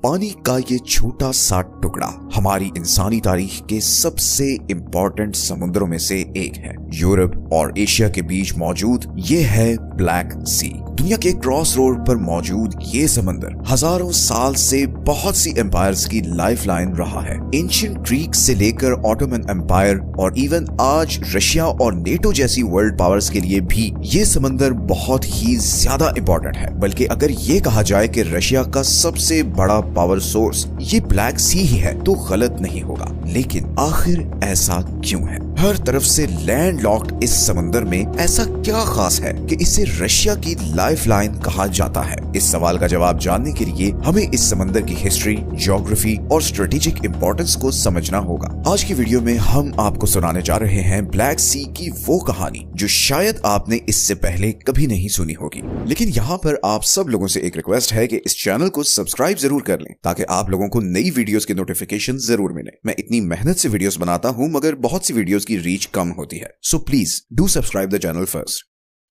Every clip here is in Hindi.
पानी का ये छोटा सा टुकड़ा हमारी इंसानी तारीख के सबसे इम्पोर्टेंट समुद्रों में से एक है। यूरोप और एशिया के बीच मौजूद ये है ब्लैक सी। दुनिया के क्रॉस रोड पर मौजूद ये समंदर हजारों साल से बहुत सी एम्पायर्स की लाइफलाइन रहा है। एंशिएंट ग्रीक से लेकर ऑटोमन एम्पायर और इवन आज रशिया और नेटो जैसी वर्ल्ड पावर्स के लिए भी ये समंदर बहुत ही ज्यादा इम्पोर्टेंट है। बल्कि अगर ये कहा जाए कि रशिया का सबसे बड़ा पावर सोर्स ये ब्लैक सी ही है तो गलत नहीं होगा। लेकिन आखिर ऐसा क्यों है? हर तरफ से लैंड लॉक्ड इस समंदर में ऐसा क्या खास है कि इसे रशिया की लाइफलाइन कहा जाता है? इस सवाल का जवाब जानने के लिए हमें इस समंदर की हिस्ट्री, ज्योग्राफी और स्ट्रेटेजिक इंपॉर्टेंस को समझना होगा। आज की वीडियो में हम आपको सुनाने जा रहे हैं ब्लैक सी की वो कहानी जो शायद आपने इससे पहले कभी नहीं सुनी होगी। लेकिन यहाँ पर आप सब लोगों से एक रिक्वेस्ट है कि इस चैनल को सब्सक्राइब जरूर कर लें ताकि आप लोगों को नई वीडियोस की नोटिफिकेशन जरूर मिले। मैं इतनी मेहनत से वीडियोस बनाता हूँ मगर बहुत सी वीडियोस की रीच कम होती है, so please do subscribe the channel first.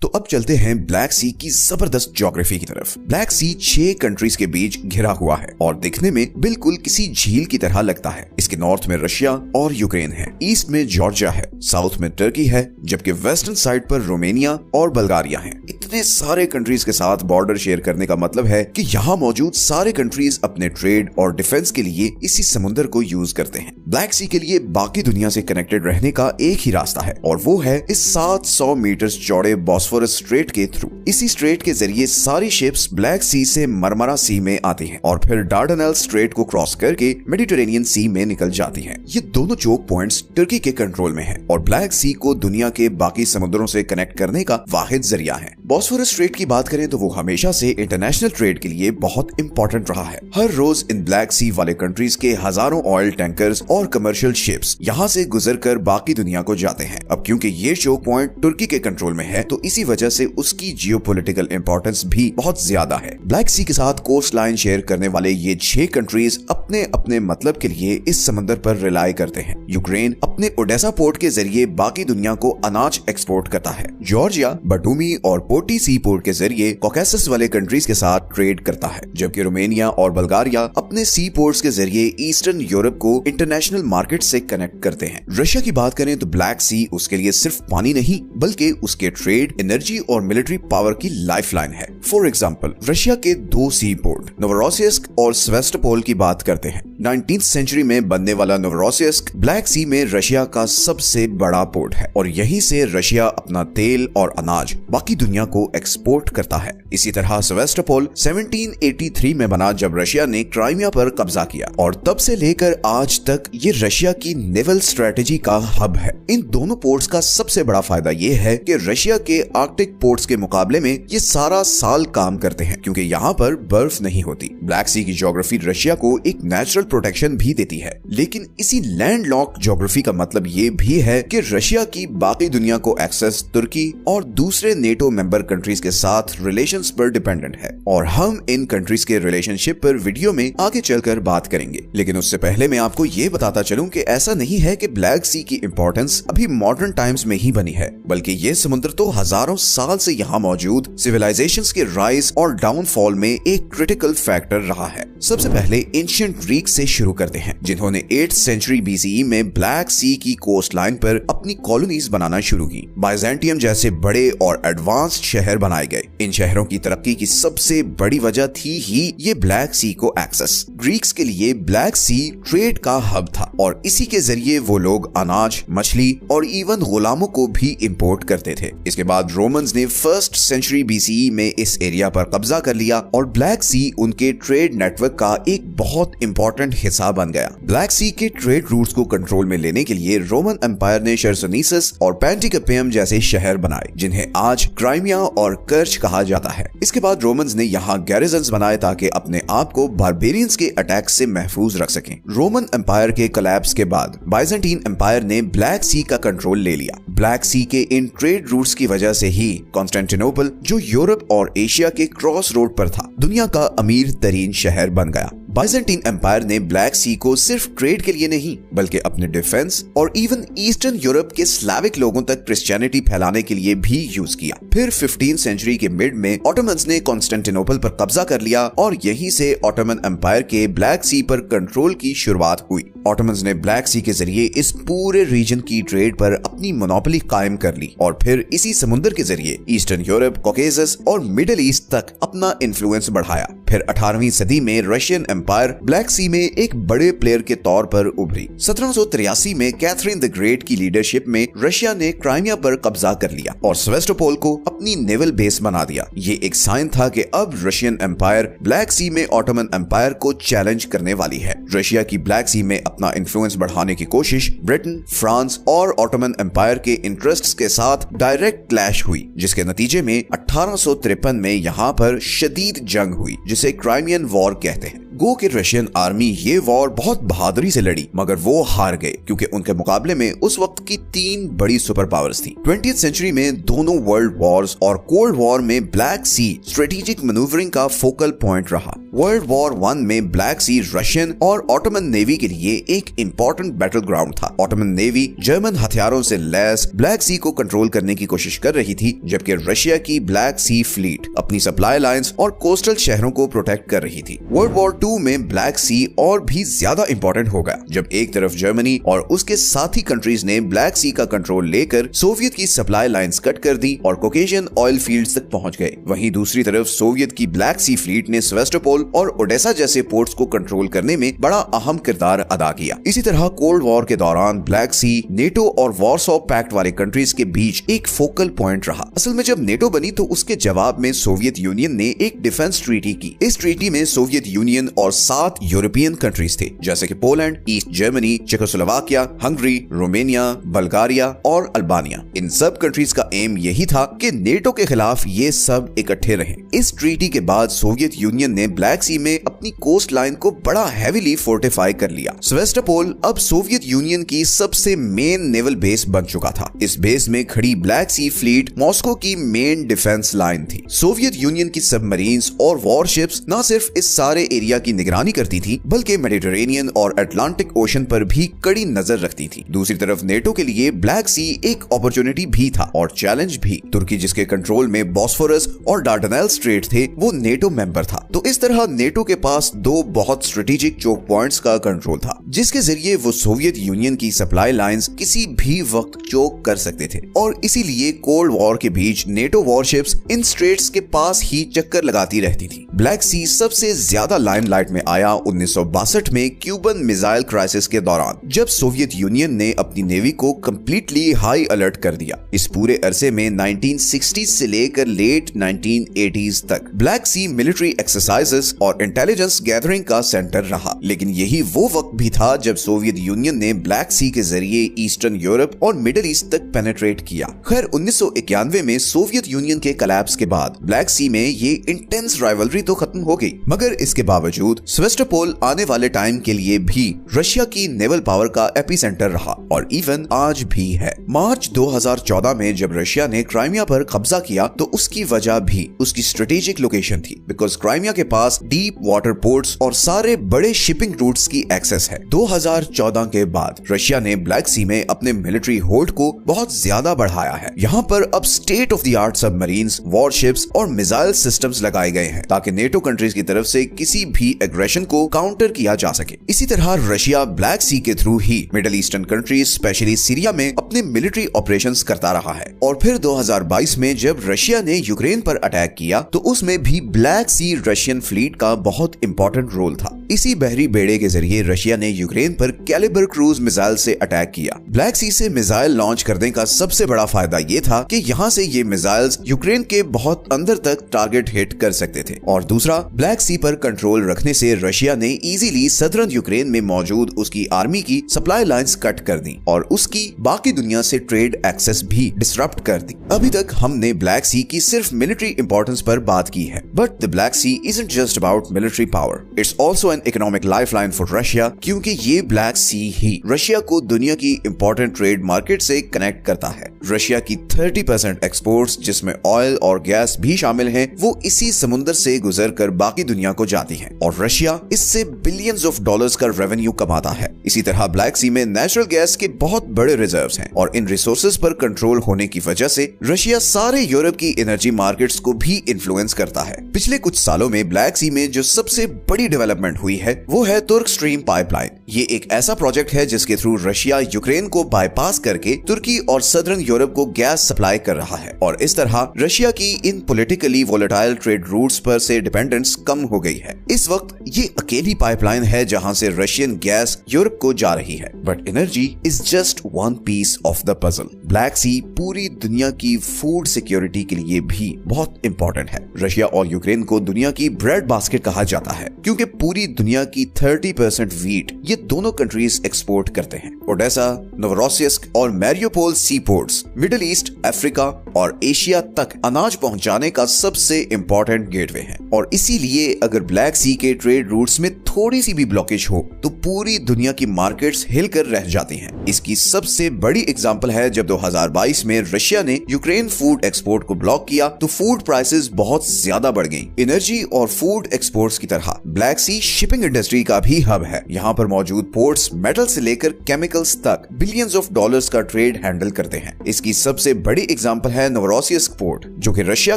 तो अब चलते हैं ब्लैक सी की जबरदस्त ज्योग्राफी की तरफ। ब्लैक सी 6 कंट्रीज के बीच घिरा हुआ है और दिखने में बिल्कुल किसी झील की तरह लगता है। इसके नॉर्थ में रशिया और यूक्रेन है, ईस्ट में जॉर्जिया है, साउथ में टर्की है, जबकि वेस्टर्न साइड पर रोमानिया और बल्गारिया है। इतने सारे कंट्रीज के साथ बॉर्डर शेयर करने का मतलब है कि यहाँ मौजूद सारे कंट्रीज अपने ट्रेड और डिफेंस के लिए इसी समुद्र को यूज करते हैं। ब्लैक सी के लिए बाकी दुनिया से कनेक्टेड रहने का एक ही रास्ता है और वो है इस 700 मीटर चौड़े बॉस्फोरस स्ट्रेट के थ्रू। इसी स्ट्रेट के जरिए सारी शिप्स ब्लैक सी से मरमरा सी में आती हैं और फिर डार्डनल स्ट्रेट को क्रॉस करके मेडिटेरेनियन सी में निकल जाती हैं। ये दोनों चोक पॉइंट्स तुर्की के कंट्रोल में हैं और ब्लैक सी को दुनिया के बाकी समुद्रों से कनेक्ट करने का वाहिद जरिया है। बॉस्फोरस स्ट्रेट की बात करें तो वो हमेशा से इंटरनेशनल ट्रेड के लिए बहुत इंपॉर्टेंट रहा है। हर रोज इन ब्लैक सी वाले कंट्रीज के हजारों ऑयल टैंकर्स और कमर्शियल शिप्स यहाँ से गुजरकर बाकी दुनिया को जाते हैं। अब क्योंकि ये चोक पॉइंट तुर्की के कंट्रोल में है तो इसी वजह से उसकी जियोपॉलिटिकल इंपॉर्टेंस भी बहुत ज्यादा है। ब्लैक सी के साथ कोस्ट लाइन शेयर करने वाले ये 6 कंट्रीज अपने अपने मतलब के लिए इस समंदर पर रिलाई करते हैं। यूक्रेन अपने ओडेसा पोर्ट के जरिए बाकी दुनिया को अनाज एक्सपोर्ट करता है। जॉर्जिया बटूमी और पोर्टी सी पोर्ट के जरिए कॉकेसस वाले कंट्रीज के साथ ट्रेड करता है, जबकि रोमानिया और बल्गारिया अपने सी पोर्ट्स के जरिए ईस्टर्न यूरोप को इंटरनेशनल मार्केट से कनेक्ट करते हैं। रशिया की बात करें तो ब्लैक सी उसके लिए सिर्फ पानी नहीं बल्कि उसके ट्रेड, एनर्जी और मिलिट्री पावर की लाइफलाइन है। फॉर एग्जांपल रशिया के 2 सी पोर्ट नोवरोसिस्क और सेवास्टोपोल की बात करते हैं। 19th सेंचुरी में बनने वाला नोवरोसिस्क ब्लैक सी में रशिया का सबसे बड़ा पोर्ट है और यहीं से रशिया अपना तेल और अनाज बाकी दुनिया को एक्सपोर्ट करता है। इसी तरह सेवास्टोपोल 1783 में बना जब रशिया ने क्राइमिया पर कब्जा किया और तब से लेकर आज तक ये रशिया की नेवल स्ट्रेटेजी का हब है। इन दोनों पोर्ट्स का सबसे बड़ा फायदा ये है कि रशिया के आर्कटिक पोर्ट्स के मुकाबले में ये सारा साल काम करते हैं क्योंकि यहाँ पर बर्फ नहीं होती। ब्लैक सी की ज्योग्राफी रशिया को एक नेचुरल प्रोटेक्शन भी देती है। लेकिन इसी लैंड लॉक ज्योग्राफी का मतलब ये भी है कि रशिया की बाकी दुनिया को एक्सेस तुर्की और दूसरे नेटो मेंबर कंट्रीज के साथ रिलेशंस पर डिपेंडेंट है और हम इन कंट्रीज के रिलेशनशिप पर वीडियो में आगे चलकर बात करेंगे। लेकिन उससे पहले मैं आपको ये बताता चलूं कि ऐसा नहीं है कि ब्लैक सी की इंपॉर्टेंस अभी मॉडर्न टाइम्स में ही बनी है, बल्कि ये समुद्र तो हजारों साल से यहाँ मौजूद सिविलाइजेशंस के राइज और डाउनफॉल में एक क्रिटिकल फैक्टर रहा है। सबसे पहले एंशिएंट ग्रीक से शुरू करते हैं जिन्होंने 8th सेंचुरी BCE में ब्लैक सी की कोस्ट लाइन पर अपनी कॉलोनीज बनाना शुरू की। बाइजेंटियम जैसे बड़े और एडवांस्ड शहर बनाए गए। इन शहरों की तरक्की की सबसे बड़ी वजह थी ही ये ब्लैक सी को एक्सेस। ग्रीक्स के लिए ब्लैक सी ट्रेड का हब था और इसी के जरिए वो लोग अनाज, मछली और इवन गुलामों को भी इंपोर्ट करते थे। इसके बाद रोमन्स ने 1st सेंचुरी BCE में इस एरिया पर कब्जा कर लिया और ब्लैक सी उनके ट्रेड नेटवर्क का एक बहुत इंपॉर्टेंट हिस्सा बन गया। ब्लैक सी के ट्रेड रूट्स को कंट्रोल में लेने के लिए रोमन एम्पायर ने शेरसोनीसस और पैंटिकपेयम जैसे शहर बनाए जिन्हें आज क्राइमिया और कर्च कहा जाता है। इसके बाद रोमन्स ने यहाँ गैरिजन्स बनाए ताकि अपने आप को बारबेरियंस के अटैक से महफूज रख सकें। रोमन एम्पायर के कोलैप्स के बाद बाइजेंटीन एम्पायर ने ब्लैक सी का कंट्रोल ले लिया। ब्लैक सी के इन ट्रेड रूट्स की वजह से ही कॉन्स्टेंटिनोपल जो यूरोप और एशिया के क्रॉस रोड पर था दुनिया का अमीर तरीन शहर बन गया। बाइजेंटीन एम्पायर ने ब्लैक सी को सिर्फ ट्रेड के लिए नहीं बल्कि अपने डिफेंस और इवन ईस्टर्न यूरोप के स्लाविक लोगों तक क्रिश्चियनिटी फैलाने के लिए भी यूज किया। फिर 15th सेंचुरी के मिड में ऑटोमन्स ने कॉन्स्टेंटिनोपल पर कब्जा कर लिया और यहीं से ऑटोमन एम्पायर के ब्लैक सी पर कंट्रोल की शुरुआत हुई। ऑटोमन्स ने ब्लैक सी के जरिए इस पूरे रीजन की ट्रेड पर अपनी मोनोपोली कायम कर ली और फिर इसी समुद्र के जरिए ईस्टर्न यूरोप, कॉकेसस और मिडिल ईस्ट तक अपना इन्फ्लुएंस बढ़ाया। फिर 18वीं सदी में रशियन एम्पायर ब्लैक सी में एक बड़े प्लेयर के तौर पर उभरी। 1783 में कैथरीन द ग्रेट की लीडरशिप में रशिया ने क्राइमिया पर कब्जा कर लिया और सेवेस्टोपोल को अपनी नेवल बेस बना दिया। ये एक साइन था कि अब रशियन एम्पायर ब्लैक सी में ऑटोमन एम्पायर को चैलेंज करने वाली है। रशिया की ब्लैक सी में अपना इन्फ्लुएंस बढ़ाने की कोशिश ब्रिटेन, फ्रांस और ऑटोमन एम्पायर के इंटरेस्ट्स के साथ डायरेक्ट क्लैश हुई, जिसके नतीजे में 1853 में यहाँ पर शदीद जंग हुई जिसे क्राइमियन वॉर कहते हैं। गो के रशियन आर्मी ये वॉर बहुत बहादुरी से लड़ी मगर वो हार गए क्योंकि उनके मुकाबले में उस वक्त की 3 बड़ी सुपर पावर्स थी। 20th सेंचुरी में दोनों वर्ल्ड वॉर्स और कोल्ड वॉर में ब्लैक सी स्ट्रेटेजिक मैन्यूवरिंग का फोकल पॉइंट रहा। वर्ल्ड वॉर 1 में ब्लैक सी रशियन और ऑटोमन नेवी के लिए एक इंपॉर्टेंट बैटल ग्राउंड था। ऑटोमन नेवी जर्मन हथियारों से लैस ब्लैक सी को कंट्रोल करने की कोशिश कर रही थी, जबकि रशिया की ब्लैक सी फ्लीट अपनी सप्लाई लाइंस और कोस्टल शहरों को प्रोटेक्ट कर रही थी। वर्ल्ड वॉर 2 में ब्लैक सी और भी ज्यादा इंपॉर्टेंट हो गया जब एक तरफ जर्मनी और उसके साथी कंट्रीज ने ब्लैक सी का कंट्रोल लेकर सोवियत की सप्लाई लाइंस कट कर दी और कॉकेशियन ऑयल फील्ड्स तक पहुंच गए। वहीं दूसरी तरफ सोवियत की ब्लैक सी फ्लीट ने सेवेस्टोपोल और ओडेसा जैसे पोर्ट्स को कंट्रोल करने में बड़ा अहम किरदार अदा किया। इसी तरह कोल्ड वॉर के दौरान ब्लैक सी नेटो और वॉरसॉ पैक्ट वाले कंट्रीज के बीच एक फोकल पॉइंट रहा। असल में जब नेटो बनी तो उसके जवाब में सोवियत यूनियन ने एक डिफेंस ट्रीटी की। इस ट्रीटी में सोवियत यूनियन और 7 यूरोपियन कंट्रीज थे जैसे कि Poland, east Germany, Czechoslovakia, Hungary, Romania, Bulgaria और अल्बानिया। इन सब कंट्रीज का एम यही था कि नेटो के खिलाफ ये सब इकट्ठे रहें। इस ट्रीटी के बाद सोवियत यूनियन ने ब्लैक सी में अपनी कोस्ट लाइन को बड़ा हेवीली फोर्टिफाई कर लिया। सेवेस्टोपोल अब सोवियत यूनियन की सबसे मेन नेवल बेस बन चुका था। इस बेस में खड़ी ब्लैक सी फ्लीट मॉस्को की मेन डिफेंस लाइन थी। सोवियत यूनियन की सबमरीन्स और वॉरशिप्स न सिर्फ इस सारे एरिया की निगरानी करती थी बल्कि मेडिटेरेनियन और अटलांटिक ओशन पर भी कड़ी नजर रखती थी। दूसरी तरफ नेटो के लिए ब्लैक सी एक अपॉर्चुनिटी भी था और चैलेंज भी। तुर्की जिसके कंट्रोल में बॉस्फोरस और डार्डनेल स्ट्रेट थे वो नेटो मेंबर था। तो इस तरह नेटो के पास 2 बहुत स्ट्रेटेजिक चोक पॉइंट्स का कंट्रोल था जिसके जरिए वो सोवियत यूनियन की सप्लाई लाइंस किसी भी वक्त चोक कर सकते थे और इसीलिए कोल्ड वॉर के बीच नेटो वॉरशिप्स इन स्ट्रेट्स के पास ही चक्कर लगाती रहती थी। ब्लैक सी सबसे ज्यादा लाइमलाइट में आया 1962 में क्यूबन मिसाइल क्राइसिस के दौरान जब सोवियत यूनियन ने अपनी नेवी को कंप्लीटली हाई अलर्ट कर दिया। इस पूरे अरसे में 1960s से लेकर लेट 1980s तक ब्लैक सी मिलिट्री एक्सरसाइजेस और इंटेलिजेंस गैदरिंग का सेंटर रहा। लेकिन यही वो वक्त भी था जब सोवियत यूनियन ने ब्लैक सी के जरिए ईस्टर्न यूरोप और मिडिल ईस्ट तक पेनिट्रेट किया। खैर 1991 में सोवियत यूनियन के कोलैप्स के बाद ब्लैक सी में ये इंटेंस राइवलरी तो खत्म हो गई, मगर इसके बावजूद सेवेस्टोपोल आने वाले टाइम के लिए भी रशिया की नेवल पावर का एपिसेंटर रहा और इवन आज भी है। मार्च 2014 में जब रशिया ने क्राइमिया पर कब्जा किया तो उसकी वजह भी उसकी स्ट्रेटेजिक लोकेशन थी, बिकॉज क्राइमिया के पास डीप वाटर पोर्ट्स और सारे बड़े शिपिंग रूट्स की एक्सेस है। 2014 के बाद रशिया ने ब्लैक सी में अपने मिलिट्री होल्ड को बहुत ज्यादा बढ़ाया है। यहाँ पर अब state of the art submarines, warships और मिसाइल सिस्टम्स लगाए गए हैं ताकि नेटो कंट्रीज की तरफ से किसी भी एग्रेशन को काउंटर किया जा सके। इसी तरह रशिया ब्लैक सी के थ्रू ही middle eastern countries specially Syria में अपने मिलिट्री ऑपरेशंस करता रहा है। और फिर 2022 में जब रशिया ने यूक्रेन पर अटैक किया तो उसमें भी ब्लैक सी रशियन फ्लीट का बहुत इंपॉर्टेंट रोल था। इसी बहरी बेड़े के जरिए रशिया ने यूक्रेन पर कैलिबर क्रूज मिसाइल से अटैक किया। ब्लैक सी से मिसाइल लॉन्च करने का सबसे बड़ा फायदा ये था कि यहाँ से ये मिसाइल्स यूक्रेन के बहुत अंदर तक टारगेट हिट कर सकते थे और दूसरा ब्लैक सी पर कंट्रोल रखने से रशिया ने इजीली सदर्न यूक्रेन में मौजूद उसकी आर्मी की सप्लाई लाइंस कट कर दी और उसकी बाकी दुनिया से ट्रेड एक्सेस भी डिसरप्ट कर दी। अभी तक हमने ब्लैक सी की सिर्फ मिलिट्री इंपॉर्टेंस पर बात की है, but the Black Sea isn't just about military power. It's also an economic lifeline for Russia, क्योंकि ये ब्लैक सी ही रशिया को दुनिया की इंपॉर्टेंट ट्रेड मार्केट से कनेक्ट करता है। रशिया की 30% एक्सपोर्ट्स, जिसमें ऑयल और गैस भी शामिल हैं, वो इसी समुद्र से गुजरकर बाकी दुनिया को जाती हैं और रशिया इससे बिलियंस ऑफ डॉलर्स का रेवेन्यू कमाता है। इसी तरह ब्लैक सी में नेचुरल गैस के बहुत बड़े रिजर्व्स हैं और इन रिसोर्सेज पर कंट्रोल होने की वजह से रशिया सारे यूरोप की एनर्जी मार्केट्स को भी इन्फ्लुएंस करता है। पिछले कुछ सालों में ब्लैक सी में जो सबसे बड़ी डेवलपमेंट हुई है वो है तुर्क स्ट्रीम पाइपलाइन। ये एक ऐसा प्रोजेक्ट है जिसके थ्रू रशिया यूक्रेन को बाईपास करके तुर्की और सदर्न यूरोप को गैस सप्लाई कर रहा है और इस तरह रशिया की इन पॉलिटिकली वोलेटाइल ट्रेड रूट्स पर से डिपेंडेंस कम हो गई है। इस वक्त ये अकेली पाइपलाइन है जहां से रशियन गैस यूरोप को जा रही है, but energy is just one piece of the puzzle. Black sea पूरी दुनिया की फूड सिक्योरिटी के लिए भी बहुत इंपॉर्टेंट है। रशिया और यूक्रेन को दुनिया की ब्रेड बास्केट कहा जाता है क्योंकि पूरी दुनिया की 30% वीट ये दोनों कंट्रीज एक्सपोर्ट करते हैं। ओडेसा, नोवरोसिस्क और मैरियोपोल सी पोर्ट्स मिडिल ईस्ट, अफ्रीका और एशिया तक अनाज पहुंचाने का सबसे इंपॉर्टेंट गेटवे है और इसीलिए अगर ब्लैक सी के ट्रेड रूट्स में थोड़ी सी भी ब्लॉकेज हो तो पूरी दुनिया की मार्केट्स हिलकर रह जाती हैं। इसकी सबसे बड़ी एग्जांपल है जब 2022 में रशिया ने यूक्रेन फूड एक्सपोर्ट को ब्लॉक किया तो फूड प्राइसेस बहुत ज्यादा बढ़ गई। एनर्जी और फूड एक्सपोर्ट्स की तरह ब्लैक सी शिपिंग इंडस्ट्री का भी हब है। यहाँ पर मौजूद पोर्ट्स मेटल से लेकर केमिकल्स तक बिलियंस ऑफ डॉलर्स का ट्रेड हैंडल करते हैं। इसकी सबसे बड़ी एग्जांपल है नोवरोसिस्क पोर्ट, जो कि रशिया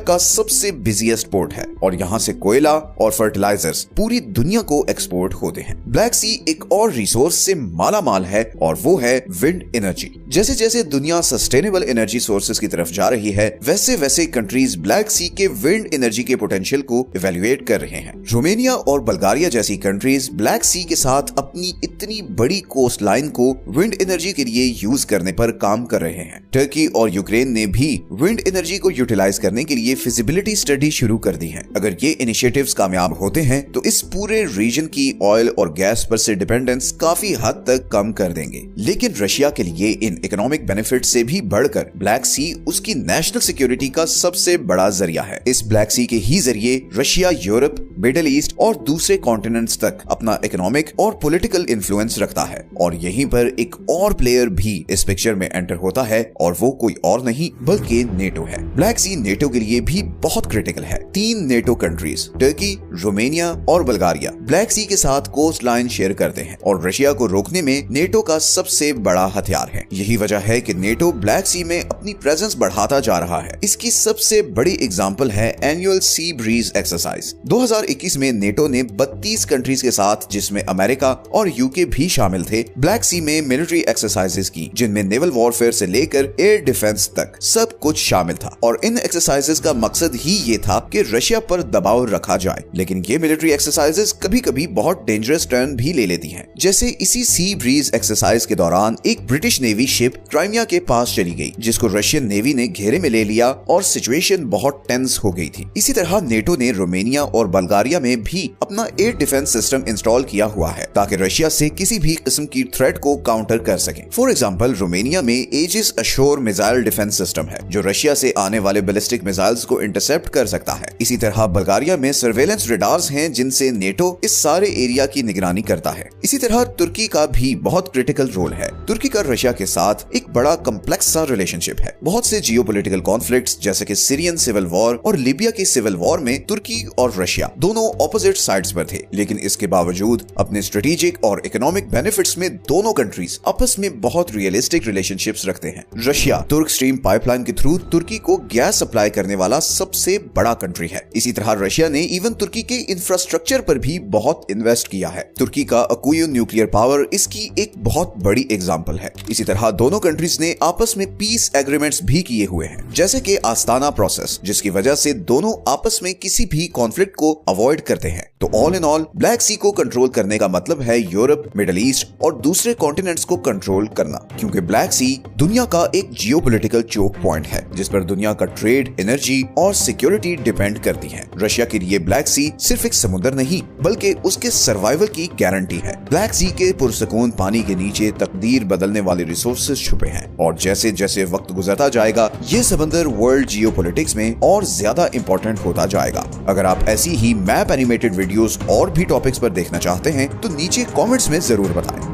का सबसे बिजिएस्ट पोर्ट है और यहाँ से कोयला और फर्टिलाइजर्स पूरी दुनिया को एक्सपोर्ट होते हैं। ब्लैक सी एक और रिसोर्स से माला माल है और वो है विंड एनर्जी। जैसे जैसे दुनिया सस्टेनेबल एनर्जी सोर्सेज की तरफ जा रही है वैसे वैसे कंट्रीज ब्लैक सी के विंड एनर्जी के पोटेंशियल को इवेल्युएट कर रहे हैं। रोमानिया और बल्गारिया जैसी कंट्रीज ब्लैक सी के साथ अपनी इतनी बड़ी कोस्ट लाइन को विंड एनर्जी के लिए यूज करने पर काम कर रहे हैं। टर्की और यूक्रेन ने भी विंड एनर्जी को यूटिलाइज करने के लिए फिजिबिलिटी स्टडी शुरू कर दी है। अगर ये इनिशिएटिव्स कामयाब होते हैं तो इस पूरे रीजन की ऑयल और गैस पर से डिपेंडेंस काफी हद तक कम कर देंगे। लेकिन रशिया के लिए इन इकोनॉमिक बेनिफिट से भी बढ़कर ब्लैक सी उसकी नेशनल सिक्योरिटी का सबसे बड़ा जरिया है। इस ब्लैक सी के ही जरिए रशिया यूरोप, मिडिल ईस्ट और दूसरे कॉन्टिनेंट्स तक अपना इकोनॉमिक और पॉलिटिकल इन्फ्लुएंस रखता है और यहीं पर एक और प्लेयर भी इस पिक्चर में एंटर होता है और वो कोई और नहीं बल्कि नेटो है। ब्लैक सी नेटो के लिए भी बहुत क्रिटिकल है। 3 नेटो कंट्रीज टर्की, रोमानिया और बल्गारिया ब्लैक सी के साथ कोस्ट लाइन शेयर करते हैं और रशिया को रोकने में नेटो का सबसे बड़ा हथियार है। यही वजह है कि नेटो ब्लैक सी में अपनी प्रेजेंस बढ़ाता जा रहा है। इसकी सबसे बड़ी एग्जांपल है एनुअल सी ब्रीज एक्सरसाइज। 2021 में नेटो ने 32 कंट्रीज के साथ, जिसमें अमेरिका और यूके भी शामिल थे, ब्लैक सी में मिलिट्री एक्सरसाइजेस की, जिनमें नेवल वॉरफेयर से लेकर एयर डिफेंस तक सब कुछ शामिल था और इन एक्सरसाइजेस का मकसद ही ये था कि रशिया पर दबाव रखा जाए। लेकिन ये मिलिट्री एक्सरसाइजेस कभी कभी बहुत डेंजरस टर्न भी ले लेती हैं। जैसे इसी सी ब्रीज एक्सरसाइज के दौरान एक ब्रिटिश नेवी शिप क्राइमिया के पास चली गई, जिसको रशियन नेवी ने घेरे में ले लिया और सिचुएशन बहुत टेंस हो गई थी। इसी तरह नेटो ने रोमानिया और बल्गारिया में भी अपना एयर डिफेंस सिस्टम इंस्टॉल किया हुआ है ताकि रशिया से किसी भी किस्म की थ्रेट को काउंटर कर सके। फॉर एग्जांपल, रोमानिया में Aegis Ashore missile defence system है जो रशिया से आने वाले बैलिस्टिक मिसाइल्स को इंटरसेप्ट कर सकता है। इसी तरह बल्गारिया में सर्वेलेंस रेडार्स हैं जिनसे नेटो इस सारे एरिया की निगरानी करता है। इसी तरह तुर्की का भी बहुत क्रिटिकल रोल है। तुर्की का रशिया के साथ एक बड़ा कम्प्लेक्स सा रिलेशनशिप है। बहुत से जियोपॉलिटिकल कॉन्फ्लिक्ट्स जैसे कि सीरियन सिविल वॉर और लीबिया की सिविल वॉर में तुर्की और रशिया दोनों ऑपोजिट साइड्स पर थे, लेकिन इसके बावजूद अपने स्ट्रेटेजिक और इकोनॉमिक बेनिफिट्स में दोनों कंट्रीज आपस में बहुत रियलिस्टिक रिलेशनशिप्स रखते हैं। रशिया तुर्क स्ट्रीम पाइपलाइन के थ्रू तुर्की को गैस सप्लाई करने वाला सबसे बड़ा कंट्री है। इसी तरह रशिया ने इवन तुर्की के इंफ्रास्ट्रक्चर पर भी बहुत इन्वेस्ट किया है। तुर्की का अकुयू न्यूक्लियर पावर इसकी एक बहुत बड़ी एग्जांपल है। इसी तरह दोनों कंट्रीज ने आपस में पीस एग्रीमेंट्स भी किए हुए हैं, जैसे कि आस्ताना प्रोसेस, जिसकी वजह से दोनों आपस में किसी भी कॉन्फ्लिक्ट को अवॉइड करते हैं। तो ऑल इन ऑल ब्लैक सी को कंट्रोल करने का मतलब है यूरोप, मिडिल ईस्ट और दूसरे कॉन्टिनेंट्स को कंट्रोल करना, क्योंकि ब्लैक सी दुनिया का एक जियोपॉलिटिकल चोक पॉइंट है जिस पर दुनिया का ट्रेड, एनर्जी और सिक्योरिटी डिपेंड करती है। रशिया के लिए ब्लैक सी सिर्फ एक समुद्र नहीं बल्कि उसके सर्वाइवल की गारंटी है। ब्लैक सी के पुरसकून पानी के नीचे तकदीर बदलने वाले रिसोर्सेज छुपे हैं और जैसे जैसे वक्त गुजरता जाएगा ये समंदर वर्ल्ड जियोपॉलिटिक्स में और ज्यादा इंपॉर्टेंट होता जाएगा। अगर आप ऐसी ही मैप एनिमेटेड वीडियोस और भी टॉपिक्स पर देखना चाहते हैं तो नीचे कमेंट्स में जरूर बताएं।